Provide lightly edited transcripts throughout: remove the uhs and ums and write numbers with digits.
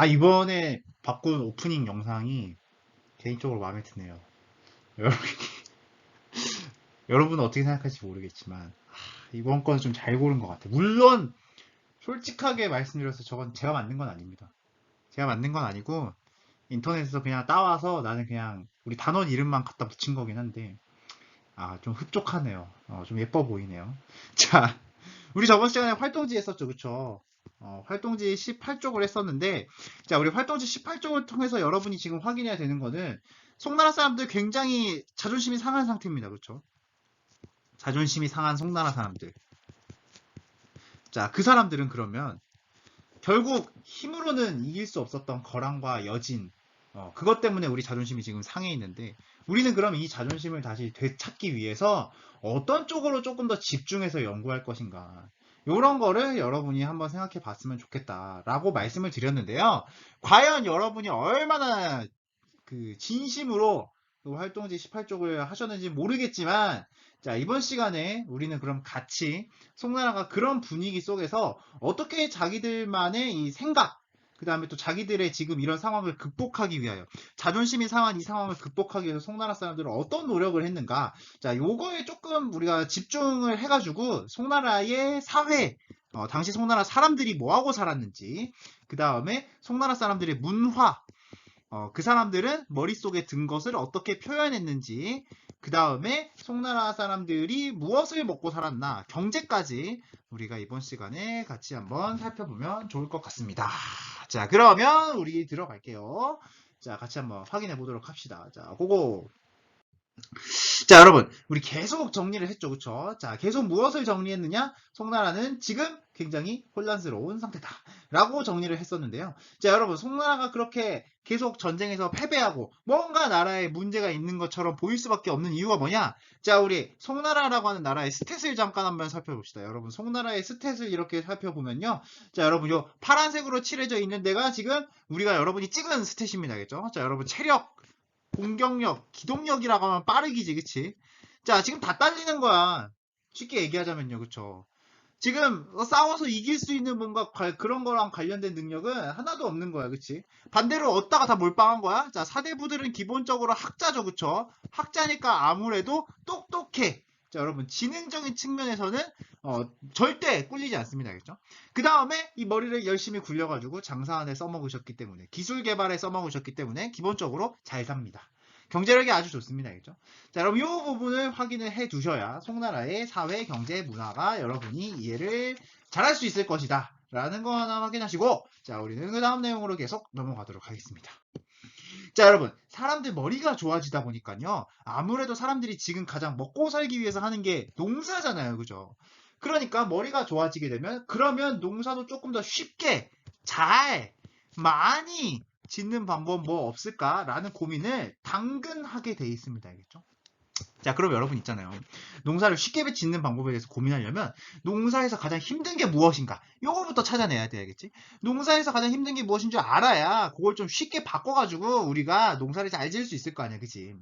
이번에 바꾼 오프닝 영상이 개인적으로 마음에 드네요. 여러분, 여러분은 어떻게 생각할지 모르겠지만, 이번 건 좀 잘 고른 것 같아요. 물론, 솔직하게 말씀드려서 저건 제가 만든 건 아닙니다. 제가 만든 건 아니고, 인터넷에서 그냥 따와서 나는 그냥 우리 단원 이름만 갖다 붙인 거긴 한데, 좀 흡족하네요. 좀 예뻐 보이네요. 자, 우리 저번 시간에 활동지 했었죠, 그쵸? 활동지 18쪽을 했었는데, 자, 우리 활동지 18쪽을 통해서 여러분이 지금 확인해야 되는 거는, 송나라 사람들 굉장히 자존심이 상한 상태입니다, 그쵸? 자존심이 상한 송나라 사람들. 자, 그 사람들은 그러면, 결국 힘으로는 이길 수 없었던 거란과 여진, 그것 때문에 우리 자존심이 지금 상해 있는데, 우리는 그럼 이 자존심을 다시 되찾기 위해서 어떤 쪽으로 조금 더 집중해서 연구할 것인가. 이런 거를 여러분이 한번 생각해 봤으면 좋겠다라고 말씀을 드렸는데요. 과연 여러분이 얼마나 그 진심으로 그 활동지 18쪽을 하셨는지 모르겠지만, 자, 이번 시간에 우리는 그럼 같이 송나라가 그런 분위기 속에서 어떻게 자기들만의 이 생각, 그 다음에 또 자기들의 지금 이런 상황을 극복하기 위하여, 자존심이 상한 이 상황을 극복하기 위해서 송나라 사람들은 어떤 노력을 했는가. 자, 요거에 조금 우리가 집중을 해가지고 송나라의 사회, 당시 송나라 사람들이 뭐하고 살았는지, 그 다음에 송나라 사람들의 문화, 그 사람들은 머릿속에 든 것을 어떻게 표현했는지, 그 다음에 송나라 사람들이 무엇을 먹고 살았나, 경제까지 우리가 이번 시간에 같이 한번 살펴보면 좋을 것 같습니다. 자, 그러면 우리 들어갈게요. 자, 같이 한번 확인해 보도록 합시다. 자, 고고. 자, 여러분, 우리 계속 정리를 했죠, 그쵸? 자, 계속 무엇을 정리했느냐? 송나라는 지금 굉장히 혼란스러운 상태다 라고 정리를 했었는데요. 자, 여러분, 송나라가 그렇게 계속 전쟁에서 패배하고 뭔가 나라에 문제가 있는 것처럼 보일 수밖에 없는 이유가 뭐냐? 자, 우리 송나라라고 하는 나라의 스탯을 잠깐 한번 살펴봅시다. 여러분, 송나라의 스탯을 이렇게 살펴보면요. 자, 여러분, 요 파란색으로 칠해져 있는 데가 지금 우리가 여러분이 찍은 스탯입니다. 알겠죠? 자, 여러분, 체력, 공격력, 기동력이라고 하면 빠르기지, 그치? 자, 지금 다 딸리는 거야. 쉽게 얘기하자면요, 그쵸? 지금 싸워서 이길 수 있는 뭔가 그런 거랑 관련된 능력은 하나도 없는 거야, 그치? 반대로 얻다가 다 몰빵한 거야? 자, 사대부들은 기본적으로 학자죠, 그쵸? 학자니까 아무래도 똑똑해. 자, 여러분, 지능적인 측면에서는 절대 꿀리지 않습니다, 알겠죠? 그 다음에 이 머리를 열심히 굴려가지고 장사안에 써먹으셨기 때문에, 기술 개발에 써먹으셨기 때문에 기본적으로 잘 삽니다. 경제력이 아주 좋습니다, 알겠죠? 자, 여러분, 이 부분을 확인을 해 두셔야 송나라의 사회, 경제, 문화가 여러분이 이해를 잘할 수 있을 것이다 라는 거 하나 확인하시고, 자, 우리는 그 다음 내용으로 계속 넘어가도록 하겠습니다. 자, 여러분, 사람들 머리가 좋아지다 보니까요, 아무래도 사람들이 지금 가장 먹고 살기 위해서 하는 게 농사잖아요, 그죠? 그러니까 머리가 좋아지게 되면, 그러면 농사도 조금 더 쉽게 잘 많이 짓는 방법 뭐 없을까라는 고민을 당근 하게 돼 있습니다, 알겠죠? 자, 그럼 여러분 있잖아요. 농사를 쉽게 짓는 방법에 대해서 고민하려면 농사에서 가장 힘든 게 무엇인가? 요거부터 찾아내야 돼야겠지? 농사에서 가장 힘든 게 무엇인 줄 알아야 그걸 좀 쉽게 바꿔가지고 우리가 농사를 잘 지을 수 있을 거 아니야, 그치?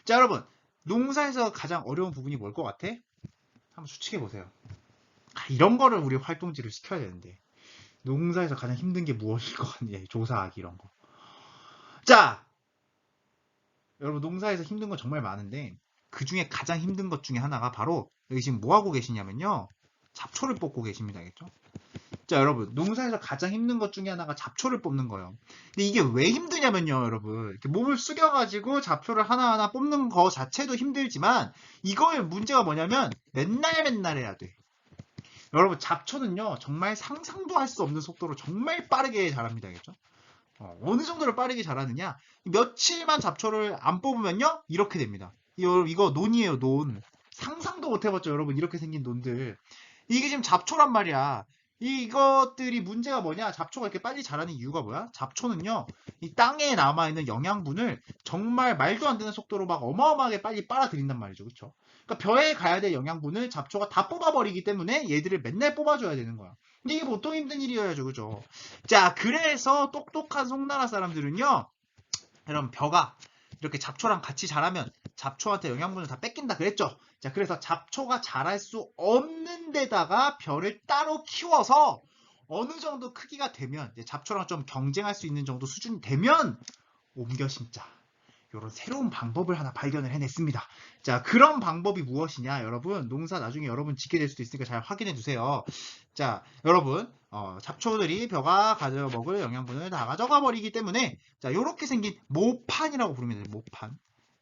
자, 여러분, 농사에서 가장 어려운 부분이 뭘 것 같아? 한번 추측해 보세요. 이런 거를 우리 활동지를 시켜야 되는데. 농사에서 가장 힘든 게 무엇일 것 같냐? 조사하기 이런 거. 자, 여러분 농사에서 힘든 건 정말 많은데 그 중에 가장 힘든 것 중에 하나가 바로 여기 지금 뭐 하고 계시냐면요. 잡초를 뽑고 계십니다. 알겠죠? 자, 여러분 농사에서 가장 힘든 것 중에 하나가 잡초를 뽑는 거예요. 근데 이게 왜 힘드냐면요, 여러분. 이렇게 몸을 숙여가지고 잡초를 하나하나 뽑는 거 자체도 힘들지만 이거의 문제가 뭐냐면 맨날 해야 돼. 여러분 잡초는요 정말 상상도 할 수 없는 속도로 정말 빠르게 자랍니다. 알겠죠? 어느 정도로 빠르게 자라느냐? 며칠만 잡초를 안 뽑으면요 이렇게 됩니다. 이거 논이에요, 논. 상상도 못 해봤죠, 여러분. 이렇게 생긴 논들. 이게 지금 잡초란 말이야. 이것들이 문제가 뭐냐? 잡초가 이렇게 빨리 자라는 이유가 뭐야? 잡초는요, 이 땅에 남아있는 영양분을 정말 말도 안 되는 속도로 막 어마어마하게 빨리 빨아들인단 말이죠. 그쵸? 그러니까 벼에 가야 될 영양분을 잡초가 다 뽑아버리기 때문에 얘들을 맨날 뽑아줘야 되는 거야. 근데 이게 보통 힘든 일이어야죠. 그죠? 자, 그래서 똑똑한 송나라 사람들은요, 여러분, 벼가 이렇게 잡초랑 같이 자라면 잡초한테 영양분을 다 뺏긴다 그랬죠? 자, 그래서 잡초가 자랄 수 없는 데다가 벼를 따로 키워서 어느 정도 크기가 되면 이제 잡초랑 좀 경쟁할 수 있는 정도 수준이 되면 옮겨 심자. 이런 새로운 방법을 하나 발견을 해냈습니다. 자, 그런 방법이 무엇이냐, 여러분. 농사 나중에 여러분 짓게 될 수도 있으니까 잘 확인해 주세요. 자, 여러분, 잡초들이 벼가 가져 먹을 영양분을 다 가져가 버리기 때문에, 자, 요렇게 생긴 모판이라고 부르면 돼요. 모판.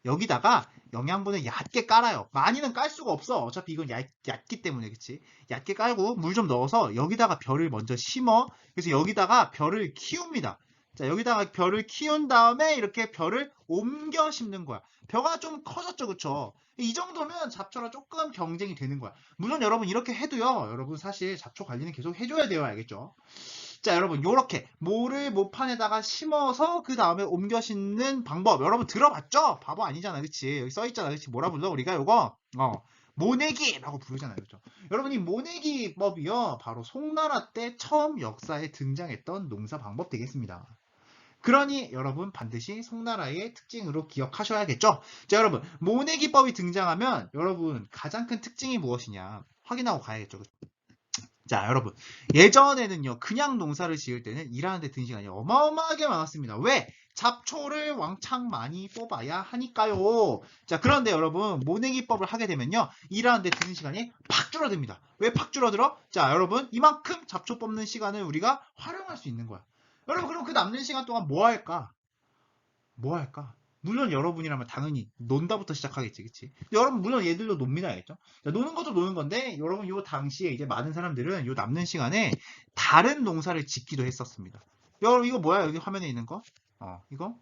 여기다가 영양분을 얕게 깔아요. 많이는 깔 수가 없어. 어차피 이건 얕기 때문에, 그치? 얕게 깔고 물 좀 넣어서 여기다가 벼를 먼저 심어. 그래서 여기다가 벼를 키웁니다. 자, 여기다가 벼를 키운 다음에 이렇게 벼를 옮겨 심는 거야. 벼가 좀 커졌죠, 그쵸? 이 정도면 잡초랑 조금 경쟁이 되는 거야. 물론 여러분 이렇게 해도요, 여러분 사실 잡초 관리는 계속 해줘야 돼요, 알겠죠? 자, 여러분 요렇게 모를 모판에다가 심어서 그 다음에 옮겨 심는 방법 여러분 들어봤죠? 바보 아니잖아, 그치? 여기 써있잖아, 그치? 뭐라 불러 우리가 요거? 모내기라고 부르잖아요, 그죠? 여러분 이 모내기법이요, 바로 송나라 때 처음 역사에 등장했던 농사 방법 되겠습니다. 그러니 여러분 반드시 송나라의 특징으로 기억하셔야겠죠? 자, 여러분 모내기법이 등장하면 여러분 가장 큰 특징이 무엇이냐 확인하고 가야겠죠. 자, 여러분 예전에는요 그냥 농사를 지을 때는 일하는데 든 시간이 어마어마하게 많았습니다. 왜? 잡초를 왕창 많이 뽑아야 하니까요. 자, 그런데 여러분 모내기법을 하게 되면요 일하는데 드는 시간이 팍 줄어듭니다. 왜 팍 줄어들어? 자, 여러분 이만큼 잡초 뽑는 시간을 우리가 활용할 수 있는 거야. 여러분 그럼 그 남는 시간 동안 뭐 할까? 뭐 할까? 물론 여러분이라면 당연히 논다부터 시작하겠지, 그치? 여러분 물론 얘들도 놉니다, 알겠죠? 자, 노는 것도 노는 건데 여러분 요 당시에 이제 많은 사람들은 요 남는 시간에 다른 농사를 짓기도 했었습니다. 여러분 이거 뭐야? 여기 화면에 있는 거? 이거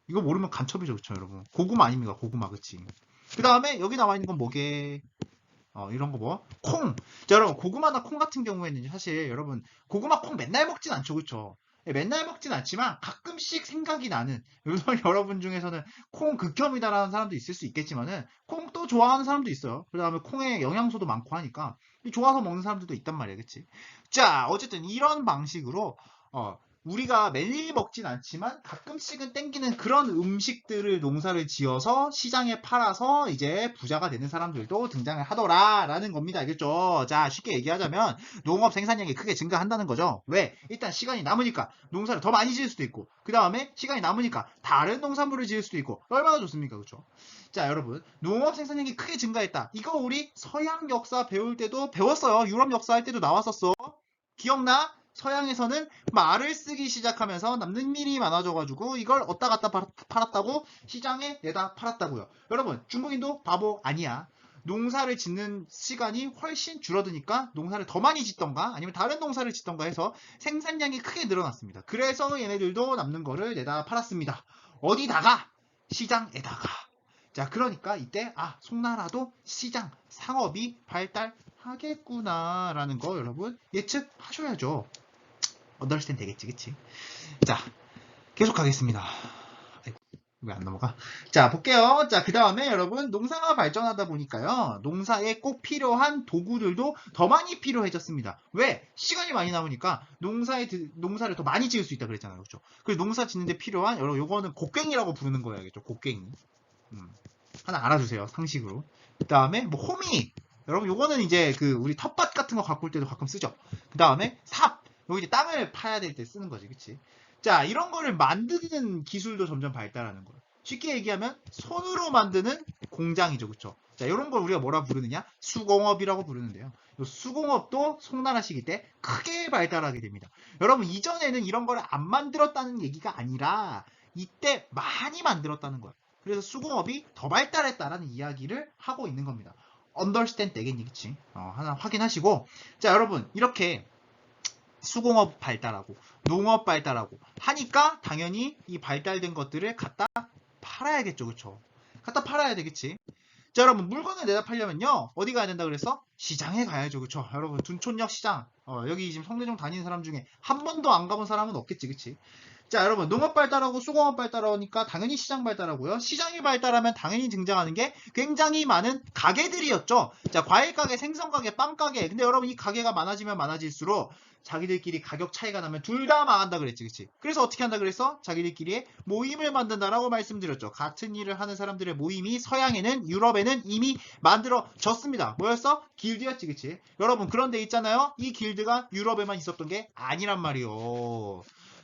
모르면 간첩이죠, 그쵸, 여러분? 고구마 아닙니까? 고구마, 그치? 그 다음에 여기 나와 있는 건 뭐게? 이런 거 뭐? 콩! 자, 여러분, 고구마나 콩 같은 경우에는 사실 여러분, 고구마 콩 맨날 먹진 않죠, 그쵸? 예, 맨날 먹진 않지만 가끔씩 생각이 나는, 물론 여러분 중에서는 콩 극혐이다라는 사람도 있을 수 있겠지만은, 콩 또 좋아하는 사람도 있어요. 그 다음에 콩에 영양소도 많고 하니까, 좋아서 먹는 사람들도 있단 말이야, 그치? 자, 어쨌든 이런 방식으로, 우리가 매일 먹진 않지만 가끔씩은 땡기는 그런 음식들을 농사를 지어서 시장에 팔아서 이제 부자가 되는 사람들도 등장을 하더라라는 겁니다. 알겠죠? 자, 쉽게 얘기하자면 농업 생산량이 크게 증가한다는 거죠. 왜? 일단 시간이 남으니까 농사를 더 많이 지을 수도 있고 그 다음에 시간이 남으니까 다른 농산물을 지을 수도 있고 얼마나 좋습니까? 그렇죠? 자, 여러분 농업 생산량이 크게 증가했다. 이거 우리 서양 역사 배울 때도 배웠어요. 유럽 역사 할 때도 나왔었어. 기억나? 서양에서는 말을 쓰기 시작하면서 남는 일이 많아져가지고 이걸 얻다 갖다 팔았다고 시장에 내다 팔았다고요. 여러분 중국인도 바보 아니야. 농사를 짓는 시간이 훨씬 줄어드니까 농사를 더 많이 짓던가 아니면 다른 농사를 짓던가 해서 생산량이 크게 늘어났습니다. 그래서 얘네들도 남는 거를 내다 팔았습니다. 어디다가? 시장에다가. 자, 그러니까 이때 송나라도 시장 상업이 발달하겠구나라는 거 여러분 예측하셔야죠. 언더스탠 되겠지, 그치? 자, 계속 가겠습니다. 왜 안 넘어가? 자, 볼게요. 자, 그 다음에 여러분, 농사가 발전하다 보니까요, 농사에 꼭 필요한 도구들도 더 많이 필요해졌습니다. 왜? 시간이 많이 남으니까 농사를 더 많이 지을 수 있다 그랬잖아요. 그렇죠? 그래서 농사 짓는데 필요한, 여러분, 요거는 곡괭이라고 부르는 거예요. 알겠죠? 곡괭이. 하나 알아주세요. 상식으로. 그 다음에, 뭐, 호미. 여러분, 요거는 이제 우리 텃밭 같은 거 가꿀 때도 가끔 쓰죠. 그 다음에, 삽. 여기 이제 땅을 파야 될 때 쓰는 거지, 그치? 자, 이런 거를 만드는 기술도 점점 발달하는 거예요. 쉽게 얘기하면 손으로 만드는 공장이죠, 그쵸? 자, 이런 걸 우리가 뭐라 부르느냐? 수공업이라고 부르는데요. 이 수공업도 송나라 시기 때 크게 발달하게 됩니다. 여러분, 이전에는 이런 걸 안 만들었다는 얘기가 아니라 이때 많이 만들었다는 거예요. 그래서 수공업이 더 발달했다라는 이야기를 하고 있는 겁니다. understand 되겠니, 그치? 하나 확인하시고. 자, 여러분, 이렇게 수공업 발달하고 농업 발달하고 하니까 당연히 이 발달된 것들을 갖다 팔아야겠죠, 그쵸? 갖다 팔아야 되겠지. 자, 여러분 물건을 내다 팔려면요 어디 가야 된다 그랬어? 시장에 가야죠, 그쵸? 여러분 둔촌역 시장 여기 지금 성내동 다니는 사람 중에 한 번도 안 가본 사람은 없겠지, 그치? 자, 여러분, 농업 발달하고 수공업 발달하니까 당연히 시장 발달하고요. 시장이 발달하면 당연히 등장하는 게 굉장히 많은 가게들이었죠. 자, 과일 가게, 생선 가게, 빵 가게. 근데 여러분, 이 가게가 많아지면 많아질수록 자기들끼리 가격 차이가 나면 둘 다 망한다 그랬지, 그치? 그래서 어떻게 한다 그랬어? 자기들끼리 모임을 만든다라고 말씀드렸죠. 같은 일을 하는 사람들의 모임이 서양에는, 유럽에는 이미 만들어졌습니다. 뭐였어? 길드였지, 그치? 여러분, 그런데 있잖아요. 이 길드가 유럽에만 있었던 게 아니란 말이요.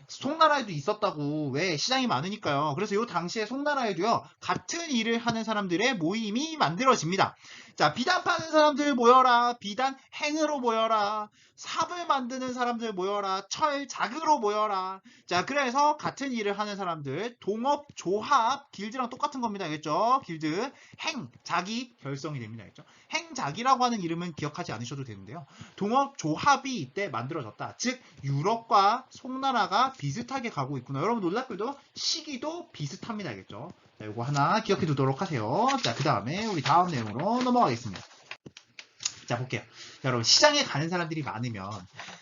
송나라에도 있었다고. 왜? 시장이 많으니까요. 그래서 이 당시에 송나라에도요, 같은 일을 하는 사람들의 모임이 만들어집니다. 자, 비단 파는 사람들 모여라. 비단 행으로 모여라. 삽을 만드는 사람들 모여라. 철 자그로 모여라. 자, 그래서 같은 일을 하는 사람들, 동업, 조합, 길드랑 똑같은 겁니다. 알겠죠? 길드, 행, 자기 결성이 됩니다. 알겠죠? 행자기라고 하는 이름은 기억하지 않으셔도 되는데요. 동업, 조합이 이때 만들어졌다. 즉, 유럽과 송나라가 비슷하게 가고 있구나. 여러분 놀랍게도 시기도 비슷합니다. 알겠죠? 자, 요거 하나 기억해 두도록 하세요. 자, 그 다음에 우리 다음 내용으로 넘어가겠습니다. 자, 볼게요. 자, 여러분, 시장에 가는 사람들이 많으면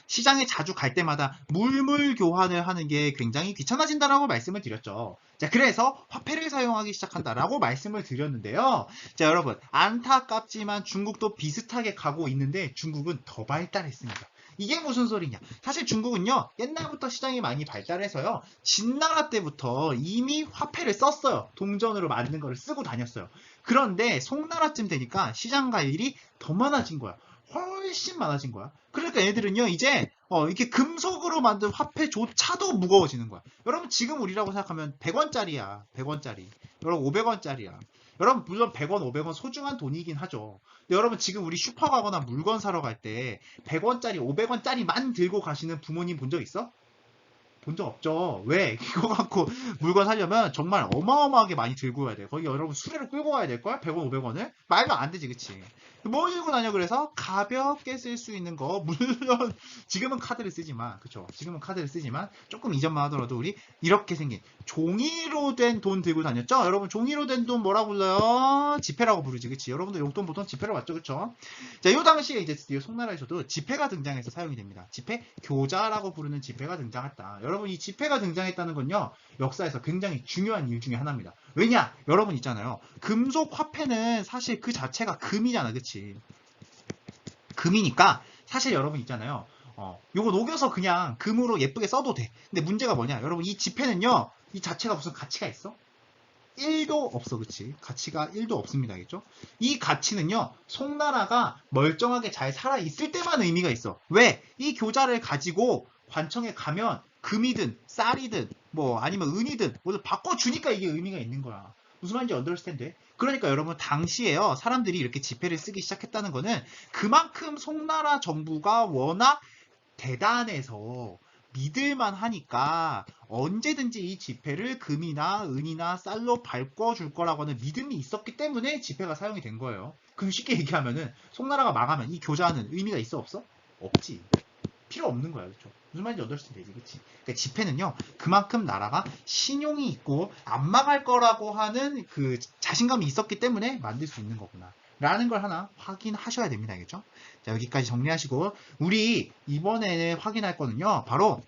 시장에 자주 갈 때마다 물물 교환을 하는 게 굉장히 귀찮아진다라고 말씀을 드렸죠. 자, 그래서 화폐를 사용하기 시작한다라고 말씀을 드렸는데요. 자, 여러분, 안타깝지만 중국도 비슷하게 가고 있는데 중국은 더 발달했습니다. 이게 무슨 소리냐? 사실 중국은요, 옛날부터 시장이 많이 발달해서요, 진나라 때부터 이미 화폐를 썼어요. 동전으로 만든 거를 쓰고 다녔어요. 그런데 송나라쯤 되니까 시장 갈 일이 더 많아진 거야. 훨씬 많아진 거야. 그러니까 얘들은요, 이제 이렇게 금속으로 만든 화폐조차도 무거워지는 거야. 여러분, 지금 우리라고 생각하면 100원짜리야. 100원짜리. 여러분, 500원짜리야. 여러분, 물론 100원, 500원 소중한 돈이긴 하죠. 근데 여러분, 지금 우리 슈퍼 가거나 물건 사러 갈 때 100원짜리, 500원짜리만 들고 가시는 부모님 본 적 있어? 본 적 없죠. 왜? 이거 갖고 물건 사려면 정말 어마어마하게 많이 들고 가야 돼. 거기 여러분 수레로 끌고 가야 될걸? 100원, 500원을? 말도 안 되지, 그치? 뭐 들고 다녀? 그래서 가볍게 쓸 수 있는 거, 물론 지금은 카드를 쓰지만, 그쵸? 지금은 카드를 쓰지만 조금 이전만 하더라도 우리 이렇게 생긴 종이로 된 돈 들고 다녔죠? 여러분, 종이로 된 돈 뭐라고 불러요? 지폐라고 부르지, 그치? 여러분들 용돈 보통 지폐로 맞죠, 그쵸? 자, 요 당시에 이제 드디어 송나라에서도 지폐가 등장해서 사용이 됩니다. 지폐 교자라고 부르는 지폐가 등장했다. 여러분, 이 지폐가 등장했다는 건요, 역사에서 굉장히 중요한 이유 중에 하나입니다. 왜냐? 여러분 있잖아요. 금속 화폐는 사실 그 자체가 금이잖아, 그치? 금이니까 사실 여러분 있잖아요. 요거 녹여서 그냥 금으로 예쁘게 써도 돼. 근데 문제가 뭐냐? 여러분, 이 지폐는요, 이 자체가 무슨 가치가 있어? 1도 없어, 그치? 가치가 1도 없습니다, 알겠죠? 이 가치는요, 송나라가 멀쩡하게 잘 살아있을 때만 의미가 있어. 왜? 이 교자를 가지고 관청에 가면 금이든 쌀이든 뭐 아니면 은이든 뭐 바꿔주니까 이게 의미가 있는 거야. 무슨 말인지 언더스탠드? 그러니까 여러분, 당시에요, 사람들이 이렇게 지폐를 쓰기 시작했다는 거는 그만큼 송나라 정부가 워낙 대단해서 믿을만 하니까 언제든지 이 지폐를 금이나 은이나 쌀로 바꿔줄 거라고 하는 믿음이 있었기 때문에 지폐가 사용이 된 거예요. 그럼 쉽게 얘기하면은 송나라가 망하면 이 교자는 의미가 있어, 없어? 없지. 필요 없는 거야, 그렇죠? 무슨 말인지 얻었을 되지, 그치? 그러니까 지폐는요, 그만큼 나라가 신용이 있고 안 망할 거라고 하는 그 자신감이 있었기 때문에 만들 수 있는 거구나. 라는 걸 하나 확인하셔야 됩니다, 알겠죠? 자, 여기까지 정리하시고, 우리 이번에 확인할 거는요, 바로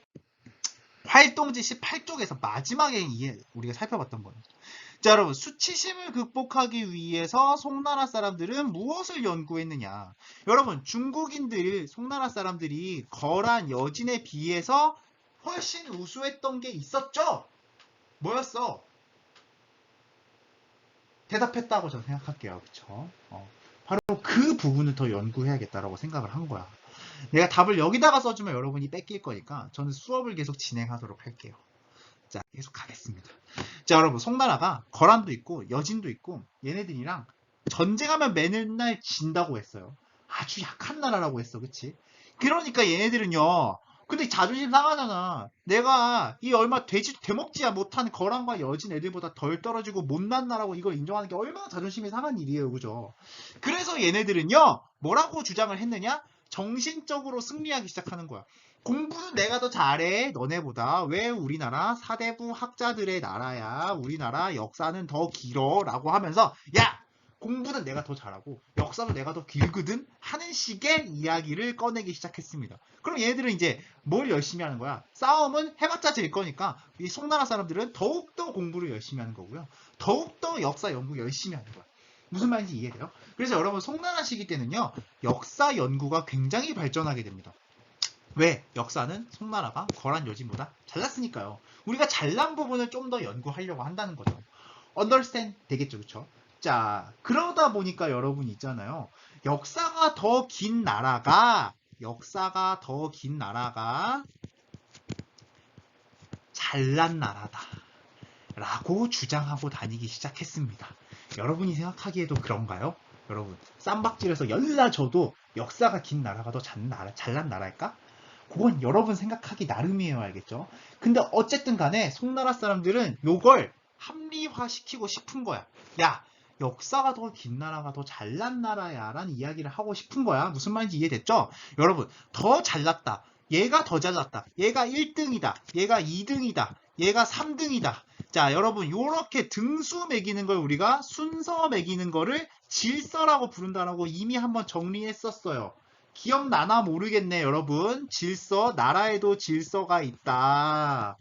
활동지 18쪽에서 마지막에 우리가 살펴봤던 거예요. 자, 여러분, 수치심을 극복하기 위해서 송나라 사람들은 무엇을 연구했느냐? 여러분, 중국인들, 송나라 사람들이 거란 여진에 비해서 훨씬 우수했던 게 있었죠? 뭐였어? 대답했다고 저는 생각할게요. 그쵸? 바로 그 부분을 더 연구해야겠다라고 생각을 한 거야. 내가 답을 여기다가 써주면 여러분이 뺏길 거니까 저는 수업을 계속 진행하도록 할게요. 자, 계속 가겠습니다. 자, 여러분, 송나라가 거란도 있고 여진도 있고 얘네들이랑 전쟁하면 맨날 진다고 했어요. 아주 약한 나라라고 했어, 그치? 그러니까 얘네들은요, 근데 자존심 상하잖아. 내가 이 얼마 되먹지 못한 거란과 여진 애들보다 덜 떨어지고 못난 나라고 이걸 인정하는 게 얼마나 자존심이 상한 일이에요, 그죠? 그래서 얘네들은요, 뭐라고 주장을 했느냐? 정신적으로 승리하기 시작하는 거야. 공부는 내가 더 잘해, 너네보다. 왜? 우리나라 사대부 학자들의 나라야. 우리나라 역사는 더 길어. 라고 하면서, 야! 공부는 내가 더 잘하고 역사도 내가 더 길거든 하는 식의 이야기를 꺼내기 시작했습니다. 그럼 얘네들은 이제 뭘 열심히 하는 거야? 싸움은 해봤자 질 거니까 이 송나라 사람들은 더욱더 공부를 열심히 하는 거고요. 더욱더 역사 연구 열심히 하는 거야. 무슨 말인지 이해돼요? 그래서 여러분 송나라 시기 때는요. 역사 연구가 굉장히 발전하게 됩니다. 왜? 역사는 송나라가 거란 여진보다 잘났으니까요. 우리가 잘난 부분을 좀 더 연구하려고 한다는 거죠. understand 되겠죠, 그쵸? 자, 그러다 보니까 여러분 있잖아요. 역사가 더 긴 나라가 잘난 나라다 라고 주장하고 다니기 시작했습니다. 여러분이 생각하기에도 그런가요? 여러분, 쌈박질에서 열나져도 역사가 긴 나라가 더 잘난 나라일까? 그건 여러분 생각하기 나름이에요, 알겠죠? 근데 어쨌든 간에 송나라 사람들은 요걸 합리화시키고 싶은 거야. 야, 역사가 더 긴 나라가 더 잘난 나라야 라는 이야기를 하고 싶은 거야. 무슨 말인지 이해됐죠? 여러분, 더 잘났다. 얘가 더 잘났다. 얘가 1등이다. 얘가 2등이다. 얘가 3등이다. 자, 여러분, 요렇게 등수 매기는 걸 우리가 순서 매기는 거를 질서라고 부른다라고 이미 한번 정리했었어요. 기억나나 모르겠네, 여러분. 질서, 나라에도 질서가 있다.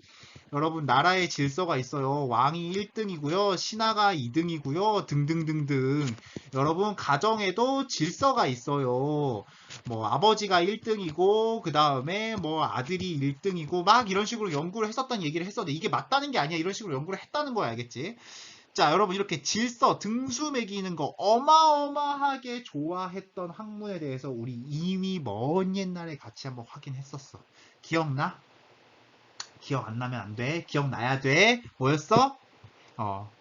여러분, 나라에 질서가 있어요. 왕이 1등이고요. 신하가 2등이고요. 등등등등. 여러분, 가정에도 질서가 있어요. 뭐 아버지가 1등이고 그 다음에 뭐 아들이 1등이고 막 이런 식으로 연구를 했었다는 얘기를 했었는데 이게 맞다는 게 아니야. 이런 식으로 연구를 했다는 거야. 알겠지? 자, 여러분 이렇게 질서, 등수 매기는 거 어마어마하게 좋아했던 학문에 대해서 우리 이미 먼 옛날에 같이 한번 확인했었어. 기억나? 기억 안 나면 안 돼. 기억나야 돼. 뭐였어?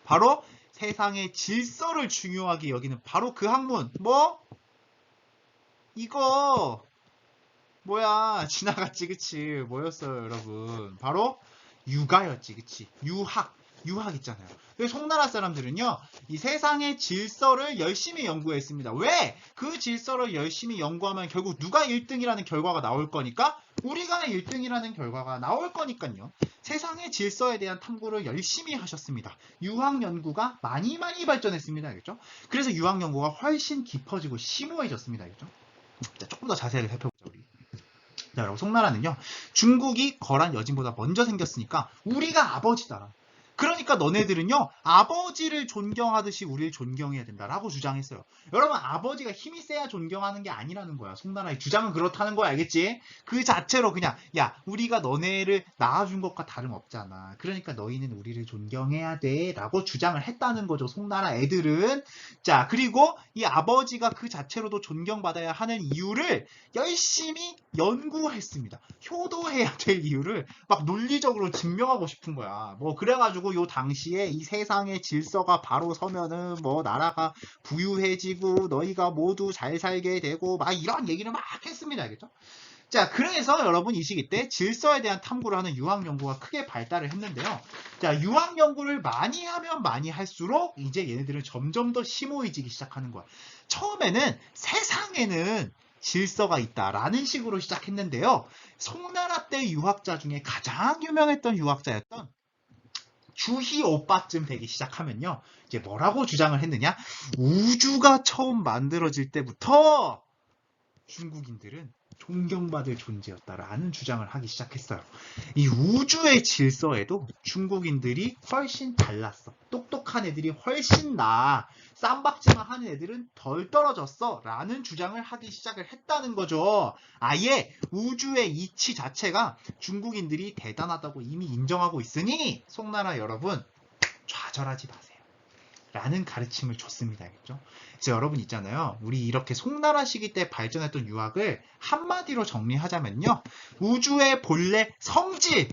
바로 세상의 질서를 중요하게 여기는 바로 그 학문. 뭐? 이거 뭐야? 지나갔지, 그치? 뭐였어요, 여러분? 바로 육아였지, 그치? 유학 있잖아요. 송나라 사람들은요, 이 세상의 질서를 열심히 연구했습니다. 왜? 그 질서를 열심히 연구하면 결국 누가 1등이라는 결과가 나올 거니까 우리가 1등이라는 결과가 나올 거니까요. 세상의 질서에 대한 탐구를 열심히 하셨습니다. 유학 연구가 많이 발전했습니다. 알겠죠? 그래서 유학 연구가 훨씬 깊어지고 심오해졌습니다. 알겠죠? 자, 조금 더 자세하게 살펴보자, 우리. 자, 여러분, 송나라는요, 중국이 거란 여진보다 먼저 생겼으니까 우리가 아버지다. 그러니까 너네들은요, 아버지를 존경하듯이 우리를 존경해야 된다라고 주장했어요. 여러분, 아버지가 힘이 세야 존경하는 게 아니라는 거야. 송나라의 주장은 그렇다는 거야. 알겠지? 그 자체로 그냥, 야, 우리가 너네를 낳아준 것과 다름없잖아. 그러니까 너희는 우리를 존경해야 돼. 라고 주장을 했다는 거죠. 송나라 애들은. 자, 그리고 이 아버지가 그 자체로도 존경받아야 하는 이유를 열심히 연구했습니다. 효도해야 될 이유를 막 논리적으로 증명하고 싶은 거야. 뭐, 그래가지고 요 당시에 이 세상의 질서가 바로 서면은 뭐 나라가 부유해지고 너희가 모두 잘 살게 되고 막 이런 얘기를 막 했습니다. 알겠죠? 자, 그래서 여러분 이 시기 때 질서에 대한 탐구를 하는 유학 연구가 크게 발달을 했는데요. 자, 유학 연구를 많이 하면 많이 할수록 이제 얘네들은 점점 더 심오해지기 시작하는 거야. 처음에는 세상에는 질서가 있다라는 식으로 시작했는데요. 송나라 때 유학자 중에 가장 유명했던 유학자였던 주희 오빠쯤 되기 시작하면요. 이제 뭐라고 주장을 했느냐? 우주가 처음 만들어질 때부터 중국인들은 존경받을 존재였다라는 주장을 하기 시작했어요. 이 우주의 질서에도 중국인들이 훨씬 달랐어. 똑똑한 애들이 훨씬 나아. 쌈박질만 하는 애들은 덜 떨어졌어. 라는 주장을 하기 시작을 했다는 거죠. 아예 우주의 이치 자체가 중국인들이 대단하다고 이미 인정하고 있으니 송나라 여러분 좌절하지 마세요. 라는 가르침을 줬습니다. 알겠죠? 그래서 여러분 있잖아요. 우리 이렇게 송나라 시기 때 발전했던 유학을 한마디로 정리하자면요. 우주의 본래 성질,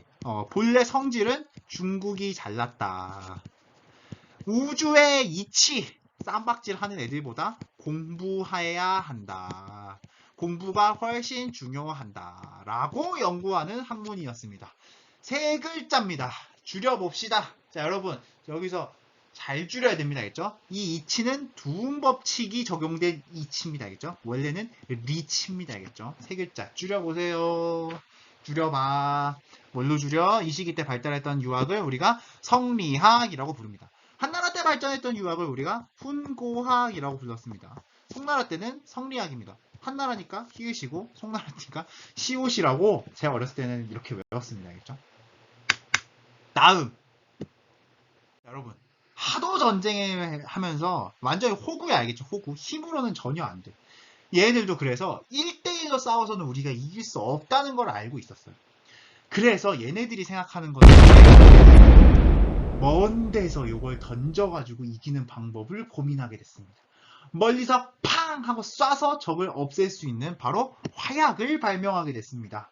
본래 성질은 중국이 잘났다. 우주의 이치, 쌈박질 하는 애들보다 공부해야 한다. 공부가 훨씬 중요한다. 라고 연구하는 학문이었습니다. 세 글자입니다. 줄여봅시다. 자, 여러분 여기서 잘 줄여야 됩니다. 알겠죠? 이 이치는 두음법칙이 적용된 이치입니다. 알겠죠? 원래는 리치입니다. 알겠죠? 세 글자 줄여보세요. 줄여봐. 뭘로 줄여? 이 시기 때 발달했던 유학을 우리가 성리학이라고 부릅니다. 한나라 때 한때 발전했던 유학을 우리가 훈고학이라고 불렀습니다. 송나라 때는 성리학입니다. 한나라니까 히읗이고 송나라니까 시옷이라고 제가 어렸을 때는 이렇게 외웠습니다. 알겠죠? 다음 여러분 하도 전쟁하면서 완전히 호구야. 알겠죠? 호구. 힘으로는 전혀 안 돼. 얘네들도 그래서 1대1로 싸워서는 우리가 이길 수 없다는 걸 알고 있었어요. 그래서 얘네들이 생각하는 건 먼 데서 이걸 던져가지고 이기는 방법을 고민하게 됐습니다. 멀리서 팡 하고 쏴서 적을 없앨 수 있는 바로 화약을 발명하게 됐습니다.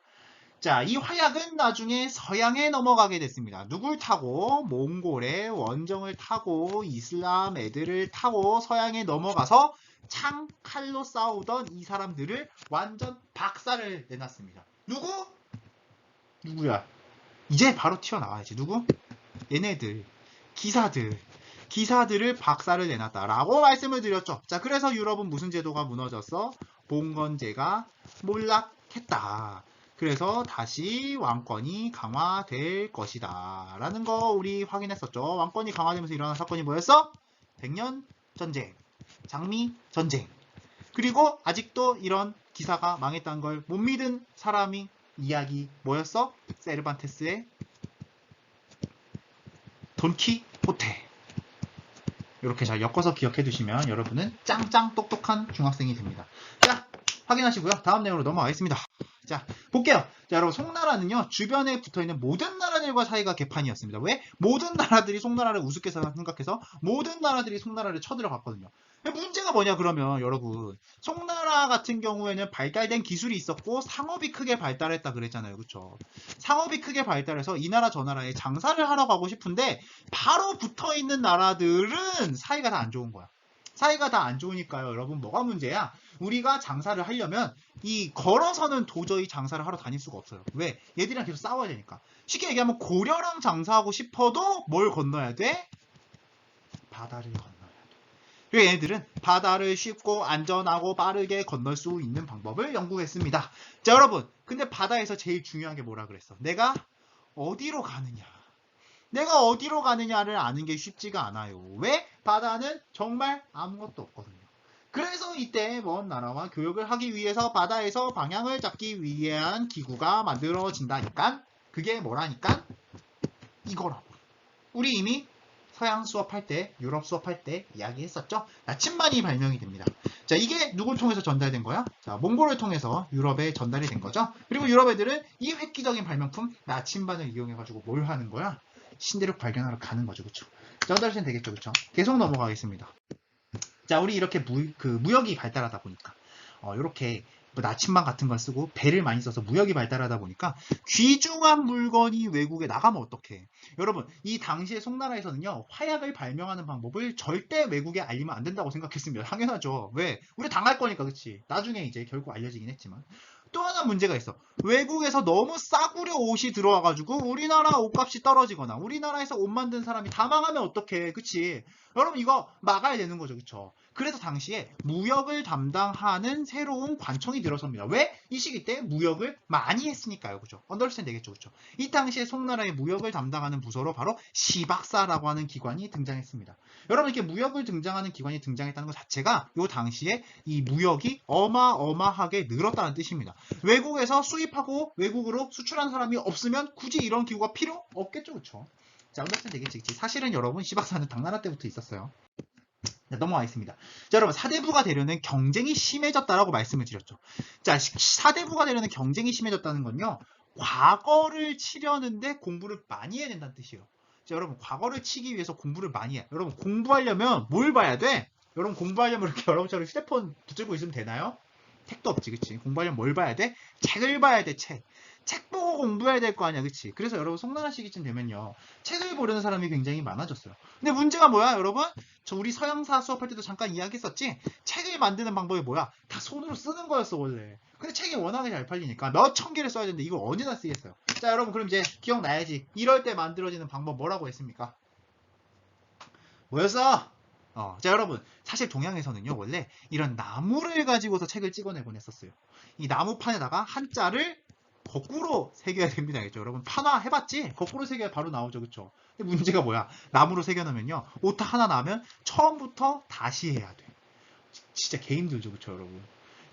자, 이 화약은 나중에 서양에 넘어가게 됐습니다. 누굴 타고? 몽골의 원정을 타고 이슬람 애들을 타고 서양에 넘어가서 창, 칼로 싸우던 이 사람들을 완전 박살을 내놨습니다. 누구? 누구야? 이제 바로 튀어나와야지. 누구? 얘네들. 기사들을 박살을 내놨다라고 말씀을 드렸죠. 자, 그래서 유럽은 무슨 제도가 무너졌어? 봉건제가 몰락했다. 그래서 다시 왕권이 강화될 것이다 라는 거 우리 확인했었죠. 왕권이 강화되면서 일어난 사건이 뭐였어? 백년 전쟁, 장미 전쟁. 그리고 아직도 이런 기사가 망했다는 걸 못 믿은 사람이 이야기 뭐였어? 세르반테스의 돈키호테. 이렇게 잘 엮어서 기억해 두시면 여러분은 짱짱 똑똑한 중학생이 됩니다. 자, 확인하시고요. 다음 내용으로 넘어가겠습니다. 자, 볼게요. 자, 여러분, 송나라는요, 주변에 붙어 있는 모든 나라들과 사이가 개판이었습니다. 왜? 모든 나라들이 송나라를 우습게 생각해서 모든 나라들이 송나라를 쳐들어갔거든요. 문제가 뭐냐, 그러면, 여러분. 송나라 같은 경우에는 발달된 기술이 있었고, 상업이 크게 발달했다 그랬잖아요. 그쵸? 상업이 크게 발달해서 이 나라 저 나라에 장사를 하러 가고 싶은데, 바로 붙어 있는 나라들은 사이가 다 안 좋은 거야. 사이가 다 안 좋으니까요. 여러분, 뭐가 문제야? 우리가 장사를 하려면 이 걸어서는 도저히 장사를 하러 다닐 수가 없어요. 왜? 얘들이랑 계속 싸워야 되니까. 쉽게 얘기하면 고려랑 장사하고 싶어도 뭘 건너야 돼? 바다를 건너야 돼. 그리고 얘네들은 바다를 쉽고 안전하고 빠르게 건널 수 있는 방법을 연구했습니다. 자, 여러분. 근데 바다에서 제일 중요한 게 뭐라 그랬어? 내가 어디로 가느냐. 내가 어디로 가느냐를 아는 게 쉽지가 않아요. 왜? 바다는 정말 아무것도 없거든요. 그래서 이때 먼 나라와 교역을 하기 위해서 바다에서 방향을 잡기 위한 기구가 만들어진다니까? 그게 뭐라니까? 이거라고. 우리 이미 서양 수업할 때, 유럽 수업할 때 이야기했었죠? 나침반이 발명이 됩니다. 자, 이게 누굴 통해서 전달된 거야? 자, 몽골을 통해서 유럽에 전달이 된 거죠? 그리고 유럽 애들은 이 획기적인 발명품 나침반을 이용해가지고 뭘 하는 거야? 신대륙 발견하러 가는 거죠. 그쵸? 전달이 되겠죠. 그쵸? 계속 넘어가겠습니다. 자, 우리 이렇게 무역이 발달하다 보니까 이렇게 나침반 같은 걸 쓰고 배를 많이 써서 무역이 발달하다 보니까 귀중한 물건이 외국에 나가면 어떡해. 여러분, 이 당시에 송나라에서는요, 화약을 발명하는 방법을 절대 외국에 알리면 안 된다고 생각했습니다. 당연하죠. 왜? 우리 당할 거니까. 그치? 나중에 이제 결국 알려지긴 했지만. 또 하나 문제가 있어. 외국에서 너무 싸구려 옷이 들어와가지고 우리나라 옷값이 떨어지거나 우리나라에서 옷 만든 사람이 다 망하면 어떡해. 그치? 여러분, 이거 막아야 되는 거죠. 그쵸? 그래서 당시에 무역을 담당하는 새로운 관청이 들어섭니다. 왜? 이 시기 때 무역을 많이 했으니까요. 그죠? 언더스탠 되겠죠. 그쵸? 이 당시에 송나라의 무역을 담당하는 부서로 바로 시박사라고 하는 기관이 등장했습니다. 여러분, 이렇게 무역을 등장하는 기관이 등장했다는 것 자체가 이 당시에 이 무역이 어마어마하게 늘었다는 뜻입니다. 외국에서 수입하고 외국으로 수출한 사람이 없으면 굳이 이런 기구가 필요 없겠죠. 그쵸? 자, 언더스탠 되겠지. 사실은 여러분, 시박사는 당나라 때부터 있었어요. 자, 넘어가겠습니다. 자, 여러분, 사대부가 되려는 경쟁이 심해졌다라고 말씀을 드렸죠. 자, 사대부가 되려는 경쟁이 심해졌다는 건요, 과거를 치려는데 공부를 많이 해야 된다는 뜻이에요. 자, 여러분, 과거를 치기 위해서 공부를 많이 해. 여러분, 공부하려면 뭘 봐야 돼? 여러분, 공부하려면 이렇게 여러분처럼 휴대폰 붙들고 있으면 되나요? 택도 없지, 그치? 공부하려면 뭘 봐야 돼? 책을 봐야 돼, 책. 책 보고 공부해야 될 거 아니야, 그치? 그래서 여러분, 송나라 시기쯤 되면요, 책을 고르는 사람이 굉장히 많아졌어요. 근데 문제가 뭐야, 여러분? 저 우리 서양사 수업할 때도 잠깐 이야기했었지? 책을 만드는 방법이 뭐야? 다 손으로 쓰는 거였어, 원래. 근데 책이 워낙에 잘 팔리니까 몇 천 개를 써야 되는데 이걸 언제나 쓰겠어요. 자, 여러분, 그럼 이제 기억나야지. 이럴 때 만들어지는 방법 뭐라고 했습니까? 뭐였어? 자, 여러분, 사실 동양에서는요, 원래 이런 나무를 가지고서 책을 찍어내곤 했었어요. 이 나무판에다가 한자를 거꾸로 새겨야 됩니다. 알겠죠? 여러분 판화 해봤지? 거꾸로 새겨야 바로 나오죠. 그쵸? 근데 문제가 뭐야? 나무로 새겨놓으면요. 오타 하나 나면 처음부터 다시 해야 돼. 진짜 개 힘들죠. 그쵸 여러분?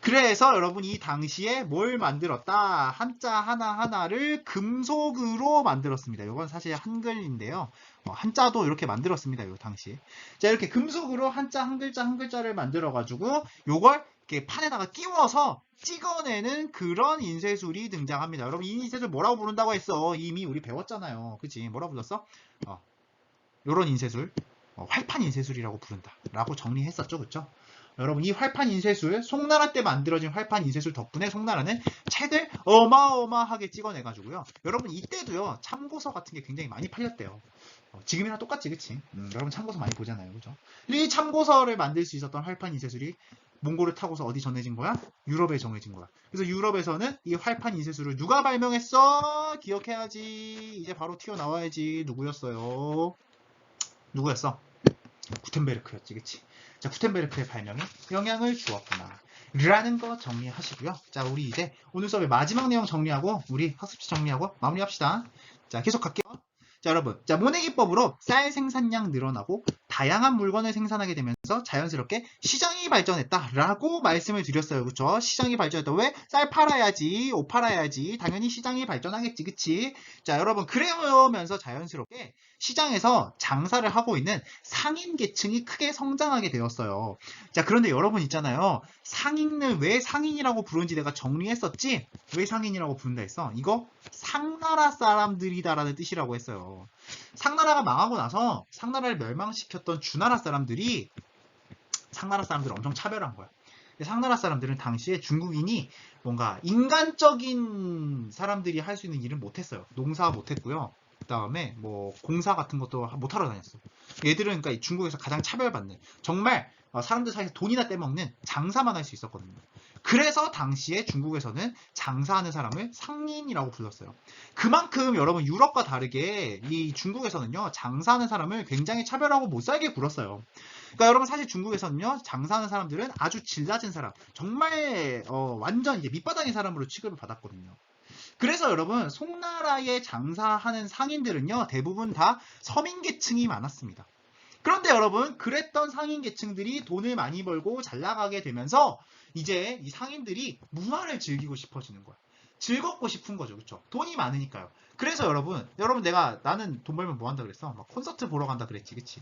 그래서 여러분 이 당시에 뭘 만들었다? 한자 하나하나를 금속으로 만들었습니다. 이건 사실 한글인데요. 한자도 이렇게 만들었습니다. 이 당시에. 자, 이렇게 금속으로 한자 한 글자 한 글자를 만들어가지고 요걸 이렇게 판에다가 끼워서 찍어내는 그런 인쇄술이 등장합니다. 여러분 이 인쇄술 뭐라고 부른다고 했어? 이미 우리 배웠잖아요. 그치? 뭐라고 불렀어? 요런 인쇄술. 활판 인쇄술이라고 부른다. 라고 정리했었죠. 그쵸? 여러분 이 활판 인쇄술, 송나라 때 만들어진 활판 인쇄술 덕분에 송나라는 책을 어마어마하게 찍어내가지고요. 여러분 이때도요 참고서 같은 게 굉장히 많이 팔렸대요. 지금이랑 똑같지 그치? 여러분 참고서 많이 보잖아요. 그죠? 이 참고서를 만들 수 있었던 활판 인쇄술이 몽골을 타고서 어디 전해진 거야? 유럽에 정해진 거야. 그래서 유럽에서는 이 활판 인쇄술을 누가 발명했어? 기억해야지. 이제 바로 튀어나와야지. 누구였어요? 누구였어? 구텐베르크였지, 그치? 자, 구텐베르크의 발명에 영향을 주었구나. 라는 거 정리하시고요. 자, 우리 이제 오늘 수업의 마지막 내용 정리하고, 우리 학습지 정리하고 마무리합시다. 자, 계속 갈게요. 자, 여러분. 자, 모내기법으로 쌀 생산량 늘어나고, 다양한 물건을 생산하게 되면서 자연스럽게 시장이 발전했다라고 말씀을 드렸어요. 그쵸? 시장이 발전했다. 왜? 쌀 팔아야지, 옷 팔아야지. 당연히 시장이 발전하겠지, 그치? 자, 여러분. 그러면서 자연스럽게 시장에서 장사를 하고 있는 상인 계층이 크게 성장하게 되었어요. 자, 그런데 여러분 있잖아요. 상인을 왜 상인이라고 부르는지 내가 정리했었지? 왜 상인이라고 부른다 했어? 이거 상나라 사람들이다라는 뜻이라고 했어요. 상나라가 망하고 나서 상나라를 멸망시켰던 주나라 사람들이 상나라 사람들을 엄청 차별한 거야. 상나라 사람들은 당시에 중국인이 뭔가 인간적인 사람들이 할 수 있는 일은 못했어요. 농사 못했고요. 그 다음에 뭐 공사 같은 것도 못하러 다녔어. 얘들은 그러니까 중국에서 가장 차별받는 정말 사람들 사이에서 돈이나 떼먹는 장사만 할 수 있었거든요. 그래서 당시에 중국에서는 장사하는 사람을 상인이라고 불렀어요. 그만큼 여러분 유럽과 다르게 이 중국에서는요 장사하는 사람을 굉장히 차별하고 못살게 굴었어요. 그러니까 여러분 사실 중국에서는요 장사하는 사람들은 아주 질 낮은 사람, 정말 완전 이제 밑바닥의 사람으로 취급을 받았거든요. 그래서 여러분 송나라에 장사하는 상인들은요 대부분 다 서민계층이 많았습니다. 그런데 여러분 그랬던 상인계층들이 돈을 많이 벌고 잘 나가게 되면서 이제 이 상인들이 문화를 즐기고 싶어지는 거야. 즐겁고 싶은 거죠. 그쵸? 돈이 많으니까요. 그래서 여러분 나는 돈 벌면 뭐 한다 그랬어? 막 콘서트 보러 간다 그랬지. 그치?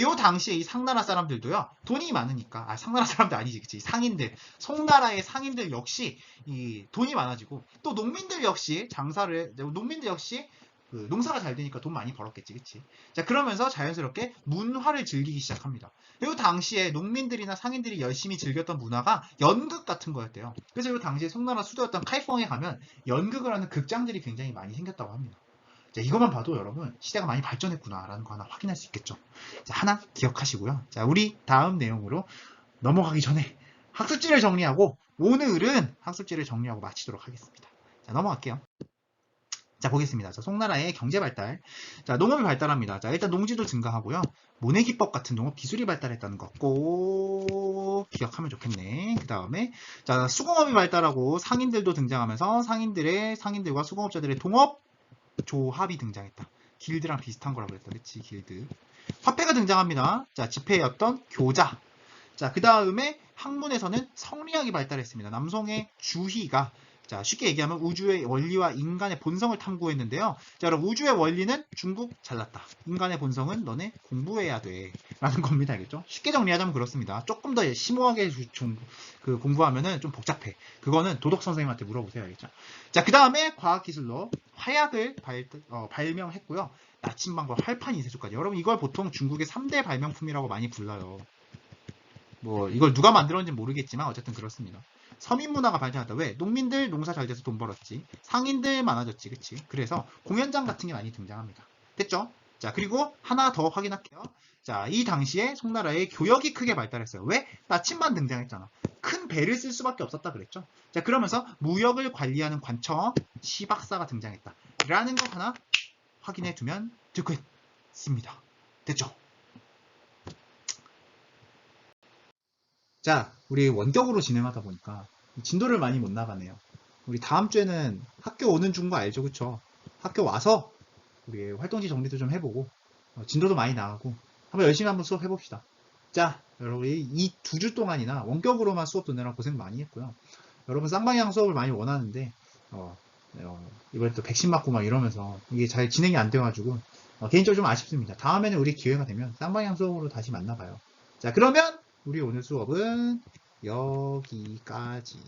요 당시에 이 상나라 사람들도요, 돈이 많으니까, 상나라 사람들 아니지. 그치? 상인들, 송나라의 상인들 역시 이 돈이 많아지고, 또 농민들 역시 농민들 역시 그 농사가 잘 되니까 돈 많이 벌었겠지, 그치? 자, 그러면서 자연스럽게 문화를 즐기기 시작합니다. 이 당시에 농민들이나 상인들이 열심히 즐겼던 문화가 연극 같은 거였대요. 그래서 이 당시에 송나라 수도였던 카이펑에 가면 연극을 하는 극장들이 굉장히 많이 생겼다고 합니다. 자, 이것만 봐도 여러분 시대가 많이 발전했구나라는 거 하나 확인할 수 있겠죠. 자, 하나 기억하시고요. 자, 우리 다음 내용으로 넘어가기 전에 학습지를 정리하고 오늘은 학습지를 정리하고 마치도록 하겠습니다. 자, 넘어갈게요. 자, 보겠습니다. 자, 송나라의 경제 발달. 자, 농업이 발달합니다. 자, 일단 농지도 증가하고요. 모내기법 같은 농업 기술이 발달했다는 거 꼭 기억하면 좋겠네. 그 다음에, 자, 수공업이 발달하고 상인들도 등장하면서 상인들과 수공업자들의 동업 조합이 등장했다. 길드랑 비슷한 거라고 그랬다. 그치? 길드. 화폐가 등장합니다. 자, 지폐였던 교자. 자, 그 다음에 학문에서는 성리학이 발달했습니다. 남성의 주희가 자, 쉽게 얘기하면 우주의 원리와 인간의 본성을 탐구했는데요. 자, 여러분 우주의 원리는 중국 잘났다. 인간의 본성은 너네 공부해야 돼. 라는 겁니다. 알겠죠? 쉽게 정리하자면 그렇습니다. 조금 더 심오하게 공부하면은 좀 복잡해. 그거는 도덕 선생님한테 물어보세요. 알겠죠? 자, 그 다음에 과학기술로 화약을 발명했고요. 나침반과 활판 인쇄술까지. 여러분 이걸 보통 중국의 3대 발명품이라고 많이 불러요. 뭐 이걸 누가 만들었는지 모르겠지만 어쨌든 그렇습니다. 서민 문화가 발전했다. 왜? 농민들 농사 잘 돼서 돈 벌었지. 상인들 많아졌지. 그치? 그래서 공연장 같은 게 많이 등장합니다. 됐죠? 자, 그리고 하나 더 확인할게요. 자, 이 당시에 송나라의 교역이 크게 발달했어요. 왜? 나침반 등장했잖아. 큰 배를 쓸 수밖에 없었다 그랬죠. 자, 그러면서 무역을 관리하는 관청, 시박사가 등장했다. 라는 거 하나 확인해 두면 되겠습니다. 됐죠? 자, 우리 원격으로 진행하다 보니까 진도를 많이 못 나가네요. 우리 다음 주에는 학교 오는 중거 알죠? 그쵸? 학교 와서 우리 활동지 정리도 좀 해보고 진도도 많이 나가고 한번 열심히 한번 수업 해봅시다. 자, 여러분 이 2주 동안이나 원격으로만 수업 듣느라 고생 많이 했고요. 여러분 쌍방향 수업을 많이 원하는데 이번에 또 백신 맞고 막 이러면서 이게 잘 진행이 안 돼가지고 개인적으로 좀 아쉽습니다. 다음에는 우리 기회가 되면 쌍방향 수업으로 다시 만나봐요. 자, 그러면 우리 오늘 수업은 여기까지.